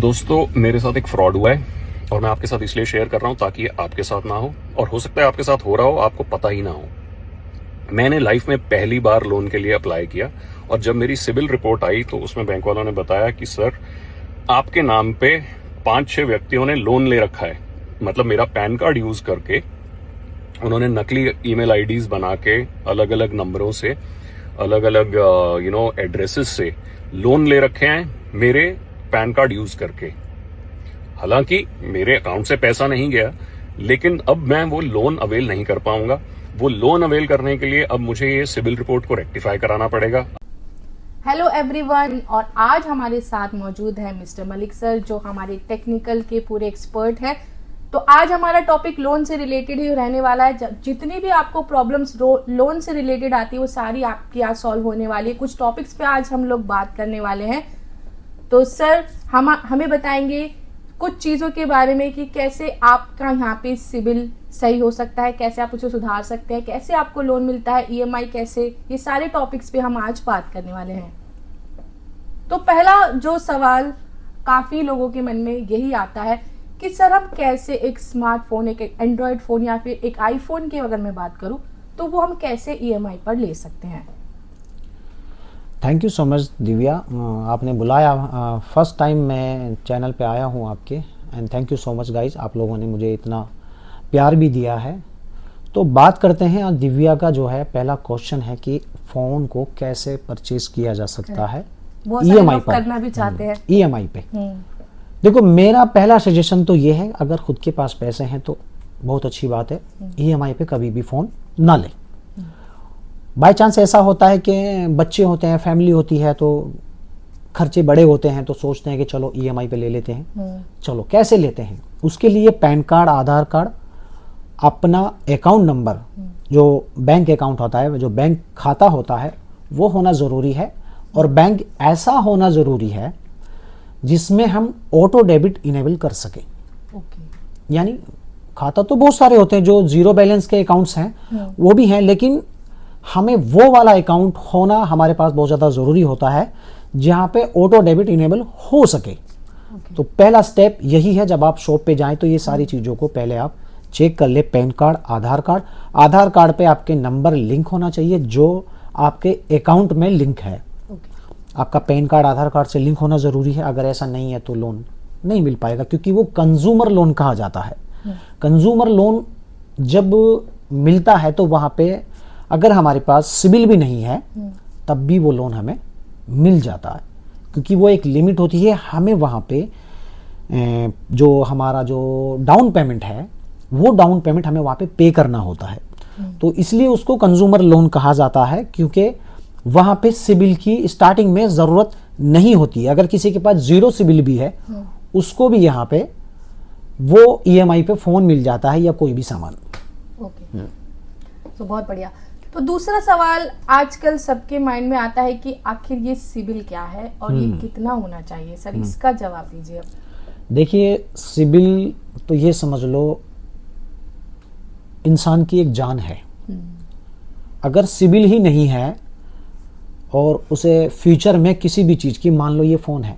दोस्तों मेरे साथ एक फ्रॉड हुआ है और मैं आपके साथ इसलिए शेयर कर रहा हूं ताकि आपके साथ ना हो, और हो सकता है आपके साथ हो रहा हो, आपको पता ही ना हो। मैंने लाइफ में पहली बार लोन के लिए अप्लाई किया और जब मेरी सिविल रिपोर्ट आई तो उसमें बैंक वालों ने बताया कि सर आपके नाम पे 5-6 व्यक्तियों ने लोन ले रखा है। मतलब मेरा पैन कार्ड यूज करके उन्होंने नकली ईमेल आईडीज बना के अलग अलग नंबरों से, अलग अलग एड्रेसेस से लोन ले रखे हैं मेरे पैन कार्ड यूज करके। हालांकि मेरे अकाउंट से पैसा नहीं गया, लेकिन अब मैं वो लोन अवेल नहीं कर पाऊंगा। वो लोन अवेल करने के लिए अब मुझे ये सिविल रिपोर्ट को रेक्टिफाई कराना पड़ेगा। हेलो एवरीवन, और आज हमारे साथ मौजूद है मिस्टर मलिक सर, जो हमारे टेक्निकल के पूरे एक्सपर्ट हैं। तो आज हमारा टॉपिक लोन से रिलेटेड ही रहने वाला है। जितनी भी आपको प्रॉब्लम्स लोन से रिलेटेड आती है वो सारी आपकी आज सॉल्व होने वाली है। कुछ टॉपिक्स पे आज हम लोग बात करने वाले हैं। तो सर हमें बताएंगे कुछ चीजों के बारे में कि कैसे आपका यहाँ पे सिविल सही हो सकता है, कैसे आप उसे सुधार सकते हैं, कैसे आपको लोन मिलता है, ईएमआई कैसे, ये सारे टॉपिक्स पे हम आज बात करने वाले हैं। तो पहला जो सवाल काफी लोगों के मन में यही आता है कि सर हम कैसे एक स्मार्टफोन, एक एंड्रॉयड फोन या फिर एक आईफोन की अगर मैं बात करूं तो वो हम कैसे ईएमआई पर ले सकते हैं। Thank you so much Divya, आपने बुलाया। फर्स्ट टाइम मैं चैनल पे आया हूँ आपके, and thank you so much guys, आप लोगों ने मुझे इतना प्यार भी दिया है। तो बात करते हैं। दिव्या का जो है पहला क्वेश्चन है कि फ़ोन को कैसे परचेज किया जा सकता है ईएमआई पर, करना भी चाहते हैं ईएमआई पे। देखो, मेरा पहला सजेशन तो ये है, अगर खुद के पास पैसे हैं तो बहुत अच्छी बात है, ईएमआई पे कभी भी फ़ोन ना ले। बाय चांस ऐसा होता है कि बच्चे होते हैं, फैमिली होती है, तो खर्चे बड़े होते हैं, तो सोचते हैं कि चलो ईएमआई पे ले लेते हैं। चलो कैसे लेते हैं, उसके लिए पैन कार्ड, आधार कार्ड, अपना अकाउंट नंबर, जो बैंक अकाउंट होता है, जो बैंक खाता होता है, वो होना ज़रूरी है। और बैंक ऐसा होना ज़रूरी है जिसमें हम ऑटो डेबिट इनेबल कर सकें। यानी खाता तो बहुत सारे होते हैं, जो जीरो बैलेंस के अकाउंट्स हैं वो भी हैं, लेकिन हमें वो वाला अकाउंट होना हमारे पास बहुत ज़्यादा ज़रूरी होता है जहाँ पे ऑटो डेबिट इनेबल हो सके। तो पहला स्टेप यही है, जब आप शॉप पे जाएं तो ये सारी चीज़ों को पहले आप चेक कर ले। पैन कार्ड, आधार कार्ड पे आपके नंबर लिंक होना चाहिए जो आपके अकाउंट में लिंक है। आपका पैन कार्ड आधार कार्ड से लिंक होना ज़रूरी है। अगर ऐसा नहीं है तो लोन नहीं मिल पाएगा, क्योंकि वो कंज्यूमर लोन कहा जाता है। कंज्यूमर लोन जब मिलता है तो वहाँ पे अगर हमारे पास सिबिल भी नहीं है तब भी वो लोन हमें मिल जाता है, क्योंकि वो एक लिमिट होती है। हमें वहाँ पे जो हमारा जो डाउन पेमेंट है, वो डाउन पेमेंट हमें वहाँ पे पे करना होता है। तो इसलिए उसको कंज्यूमर लोन कहा जाता है, क्योंकि वहाँ पे सिबिल की स्टार्टिंग में ज़रूरत नहीं होती है। अगर किसी के पास जीरो सिबिल भी है उसको भी यहाँ पे वो ईएमआई पे फ़ोन मिल जाता है या कोई भी सामान। तो बहुत बढ़िया। तो दूसरा सवाल आजकल सबके माइंड में आता है कि आखिर ये सिबिल क्या है और ये कितना होना चाहिए। सर इसका जवाब दीजिए। देखिए, सिबिल तो ये समझ लो इंसान की एक जान है। अगर सिबिल ही नहीं है और उसे फ्यूचर में किसी भी चीज़ की, मान लो ये फ़ोन है,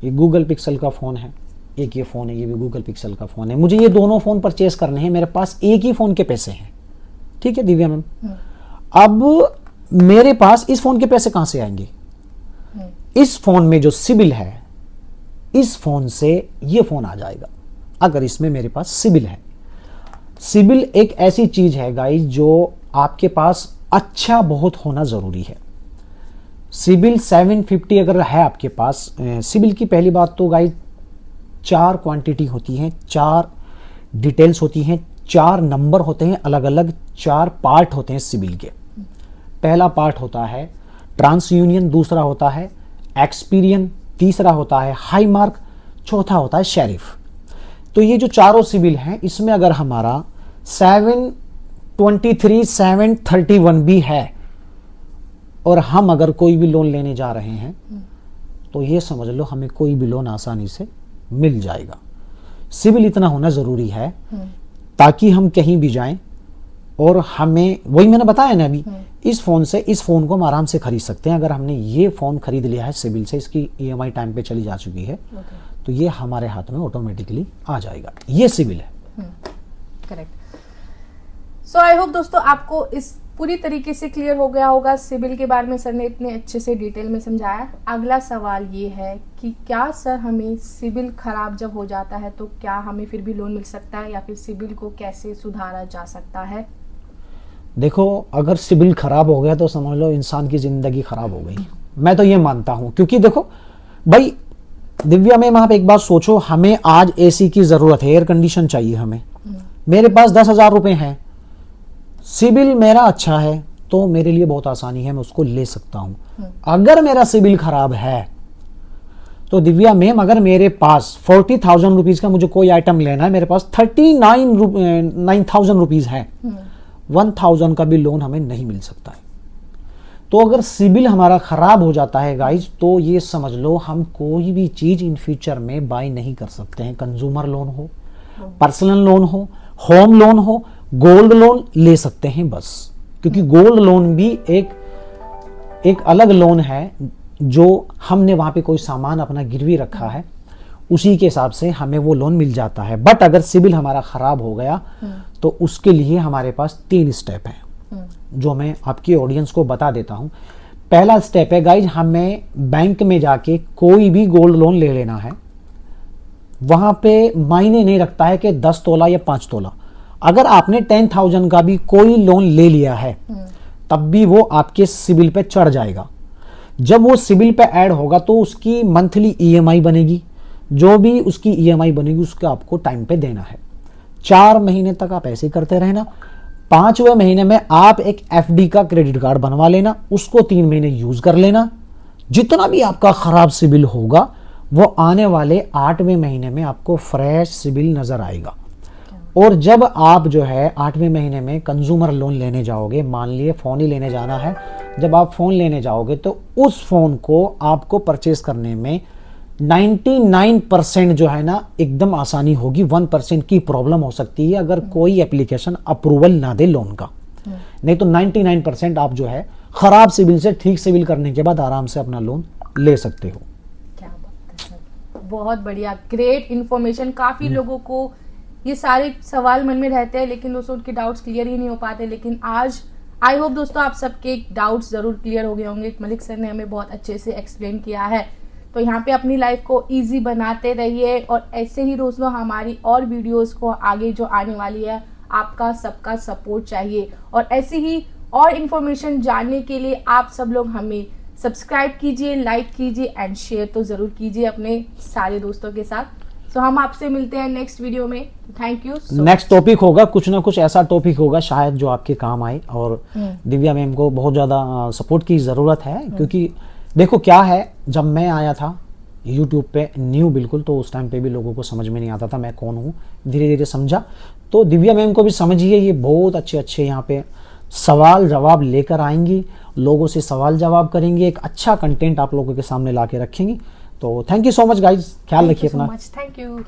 ये गूगल पिक्सल का फ़ोन है, एक ये फ़ोन है, ये भी गूगल पिक्सल का फ़ोन है, मुझे ये दोनों फ़ोन परचेज करने हैं, मेरे पास एक ही फ़ोन के पैसे हैं, ठीक है दिव्या मैम। अब मेरे पास इस फ़ोन के पैसे कहाँ से आएंगे? इस फ़ोन में जो सिबिल है, इस फ़ोन से ये फ़ोन आ जाएगा अगर इसमें मेरे पास सिबिल है। सिबिल एक ऐसी चीज़ है गाइस जो आपके पास अच्छा बहुत होना ज़रूरी है। सिबिल 750 अगर है आपके पास, सिबिल की पहली बात तो गाइस 4 क्वांटिटी होती हैं, 4 डिटेल्स होती हैं, 4 नंबर होते हैं अलग अलग, 4 पार्ट होते हैं सिबिल के। पहला पार्ट होता है ट्रांस यूनियन, दूसरा होता है एक्सपीरियन, तीसरा होता है हाई मार्क, चौथा होता है शेरिफ। तो ये जो चारों सिबिल हैं, इसमें अगर हमारा 723, 731 भी है और हम अगर कोई भी लोन लेने जा रहे हैं तो ये समझ लो हमें कोई भी लोन आसानी से मिल जाएगा। सिबिल इतना होना ज़रूरी है ताकि हम कहीं भी जाएं और हमें वही मैंने बताया ना अभी, इस फोन से इस फोन को हम आराम से खरीद सकते हैं। अगर हमने ये फोन खरीद लिया है सिबिल से, इसकी ईएमआई टाइम पे चली जा चुकी है, तो ये हमारे हाथ में ऑटोमेटिकली आ जाएगा। ये सिबिल है। करेक्ट। सो आई होप दोस्तों आपको इस पूरी तरीके से क्लियर हो गया होगा सिबिल के बारे में। सर ने इतने अच्छे से डिटेल में समझाया। अगला सवाल ये है कि क्या सर हमें सिबिल खराब जब हो जाता है तो क्या हमें फिर भी लोन मिल सकता है, या फिर सिबिल को कैसे सुधारा जा सकता है? देखो, अगर सिबिल खराब हो गया तो समझ लो इंसान की जिंदगी खराब हो गई। मैं तो ये मानता हूं, क्योंकि देखो भाई दिव्या मैम, आप एक बात सोचो, हमें आज एसी की जरूरत है, एयर कंडीशन चाहिए हमें, मेरे पास 10,000 रुपए हैं, सिबिल मेरा अच्छा है तो मेरे लिए बहुत आसानी है, मैं उसको ले सकता हूं। अगर मेरा सिबिल खराब है तो दिव्या मैम, अगर मेरे पास 40,000 रुपीज का मुझे कोई आइटम लेना है, मेरे पास 39,000 रुपीज है, 1,000 का भी लोन हमें नहीं मिल सकता है। तो अगर सिबिल हमारा खराब हो जाता है गाइज, तो ये समझ लो हम कोई भी चीज इन फ्यूचर में बाय नहीं कर सकते हैं। कंज्यूमर लोन हो, पर्सनल लोन हो, होम लोन हो, गोल्ड लोन ले सकते हैं बस। क्योंकि गोल्ड लोन भी एक अलग लोन है, जो हमने वहां पे कोई सामान अपना गिरवी रखा है, उसी के हिसाब से हमें वो लोन मिल जाता है। बट अगर सिबिल हमारा खराब हो गया तो उसके लिए हमारे पास 3 स्टेप हैं, जो मैं आपकी ऑडियंस को बता देता हूं। पहला स्टेप है गाइज, हमें बैंक में जाके कोई भी गोल्ड लोन ले लेना है। वहां पे मायने नहीं रखता है कि 10 तोला या 5 तोला। अगर आपने 10,000 का भी कोई लोन ले लिया है, तब भी वो आपके सिबिल पे चढ़ जाएगा। जब वो सिबिल पे ऐड होगा तो उसकी मंथली ईएमआई बनेगी, जो भी उसकी ईएमआई बनेगी उसको आपको टाइम पे देना है। 4 महीने तक आप ऐसे करते रहना। 5वें महीने में आप एक एफडी का क्रेडिट कार्ड बनवा लेना, उसको 3 महीने यूज कर लेना। जितना भी आपका खराब सिबिल होगा वो आने वाले 8वें महीने में आपको फ्रेश सिबिल नजर आएगा। और जब आप जो है 8वें महीने में कंज्यूमर लोन लेने जाओगे, मान लिए फोन ही लेने जाना है, जब आप फोन लेने जाओगे तो उस फोन को आपको परचेज करने में 99% जो है ना एकदम आसानी होगी। 1% की प्रॉब्लम हो सकती है अगर कोई एप्लीकेशन अप्रूवल ना दे लोन का, नहीं तो 99% आप जो है खराब सिबिल से ठीक सिबिल करने के बाद आराम से अपना लोन ले सकते हो। क्या बात है सर, बहुत बढ़िया, ग्रेट इन्फॉर्मेशन। काफी लोगों को ये सारे सवाल मन में रहते हैं, लेकिन दोस्तों उनके डाउट्स क्लियर ही नहीं हो पाते। लेकिन आज आई होप दोस्तों आप सबके डाउट्स जरूर क्लियर हो गए होंगे। मलिक सर ने हमें बहुत अच्छे से एक्सप्लेन किया है। तो यहाँ पे अपनी लाइफ को इजी बनाते रहिए, और ऐसे ही दोस्तों हमारी और वीडियोस को आगे जो आने वाली है, आपका सबका सपोर्ट चाहिए। और ऐसे ही और इन्फॉर्मेशन जानने के लिए आप सब लोग हमें सब्सक्राइब कीजिए, लाइक कीजिए एंड शेयर तो जरूर कीजिए अपने सारे दोस्तों के साथ। तो हम आपसे मिलते हैं नेक्स्ट वीडियो में। Thank you. नेक्स्ट टॉपिक होगा, कुछ ना कुछ ऐसा टॉपिक होगा शायद जो आपके काम आए। और दिव्या मैम को बहुत ज्यादा सपोर्ट की जरूरत है, क्योंकि देखो क्या है, जब मैं आया था यूट्यूब पे न्यू बिल्कुल, तो उस टाइम पे भी लोगों को समझ में नहीं आता था मैं कौन हूँ। धीरे धीरे समझा, तो दिव्या मैम को भी समझिए, ये बहुत अच्छे अच्छे यहाँ पे सवाल जवाब लेकर आएंगी, लोगों से सवाल जवाब करेंगे, एक अच्छा कंटेंट आप लोगों के सामने ला के रखेंगी। तो thank you so much guys, ख्याल रखिए अपना। Thank you.